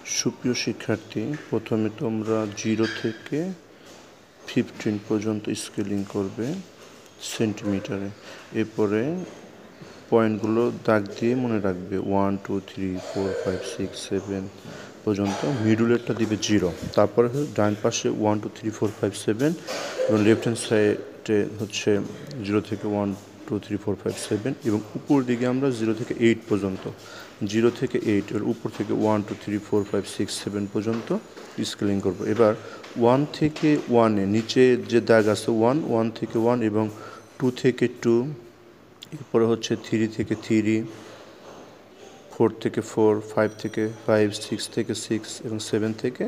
সুপ্রিয় শিক্ষার্থী, প্রথমে তোমরা 0 থেকে 15 পর্যন্ত স্কেলিং করবে সেন্টিমিটারে। এরপরে পয়েন্টগুলো দাগ দিয়ে মনে রাখবে 1 2 3 4 5 6 7 পর্যন্ত। মিডুলেরটা দিবে 0। তারপরে ডান পাশে 1 2 3 4 5 7 এবং লেফট হ্যান্ড সাইডে হচ্ছে 0 থেকে 1 2 3 4 5 7 এবং উপর দিকে আমরা 0 থেকে 8 পর্যন্ত, 0 থেকে 8 এর উপর থেকে 1 2 3 4 5 6 7 পর্যন্ত স্কেলিং করব। এবার 1 থেকে 1-এ নিচে যে দাগ আছে 1 1 থেকে 1 এবং 2 থেকে 2, এরপরে হচ্ছে 3 থেকে 3, 4 থেকে 4, 5 থেকে 5, 6 থেকে 6 এবং 7 থেকে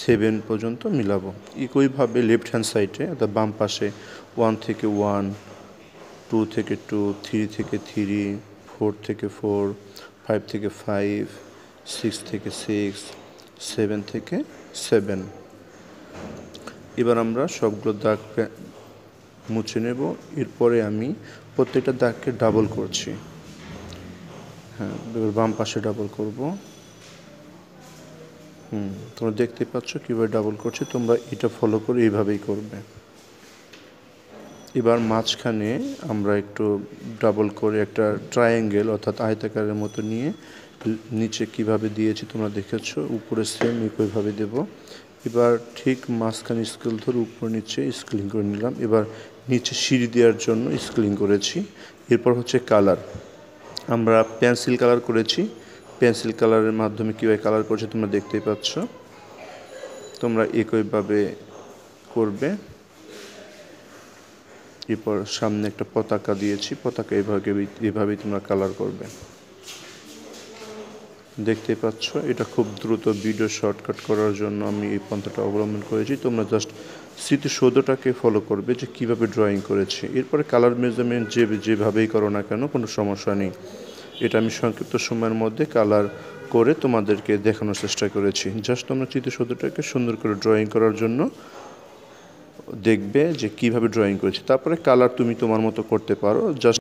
7 পর্যন্ত মিলাবো। একইভাবে লেফট হ্যান্ড সাইডে অর্থাৎ বাম পাশে 1 থেকে 1, 2 থেকে 2, 3 থেকে 3, 4 থেকে 4, 5 থেকে 5, 6 থেকে 6, 7 থেকে 7। এবার আমরা সবগুলো দাগ মুছে নেব। এরপরে আমি প্রত্যেকটা দাগকে ডাবল করছি। হ্যাঁ, এবার বাম পাশে ডাবল করব। তোমরা দেখতে পাচ্ছ কীভাবে ডাবল করছি, তোমরা এটা ফলো করে এইভাবেই করবে। এবার মাঝখানে আমরা একটু ডাবল করে একটা ট্রায়াঙ্গেল অর্থাৎ আয়তাকারের মতো নিয়ে নিচে কিভাবে দিয়েছি তোমরা দেখেছো, উপরে সেম একইভাবে দেব। এবার ঠিক মাঝখানে স্কেল ধরে উপর নিচে স্কেলিং করে নিলাম। এবার নিচে সিঁড়ি দেওয়ার জন্য স্কেলিং করেছি। এরপর হচ্ছে কালার, আমরা পেন্সিল কালার করেছি। পেন্সিল কালারের মাধ্যমে কীভাবে কালার করছে তোমরা দেখতেই পাচ্ছ। তোমরা একইভাবে করবে। এরপর সামনে একটা পতাকা দিয়েছি, পতাকা এভাবেই তোমরা কালার করবে। দেখতে পাচ্ছ, এটা খুব দ্রুত ভিডিও শর্টকাট করার জন্য আমি এই পন্থাটা অবলম্বন করেছি। তোমরা জাস্ট স্মৃতিসৌধটাকে ফলো করবে যে কীভাবে ড্রয়িং করেছি। এরপরে কালার মেজারমেন্ট যেভাবেই করো না কেন কোনো সমস্যা নেই। এটা আমি সংক্ষিপ্ত সময়ের মধ্যে কালার করে তোমাদেরকে দেখানোর চেষ্টা করেছি। জাস্ট তোমরা স্মৃতিসৌধটাকে সুন্দর করে ড্রয়িং করার জন্য দেখবে যে কীভাবে ড্রয়িং করেছি। তারপরে কালার তুমি তোমার মতো করতে পারো। জাস্ট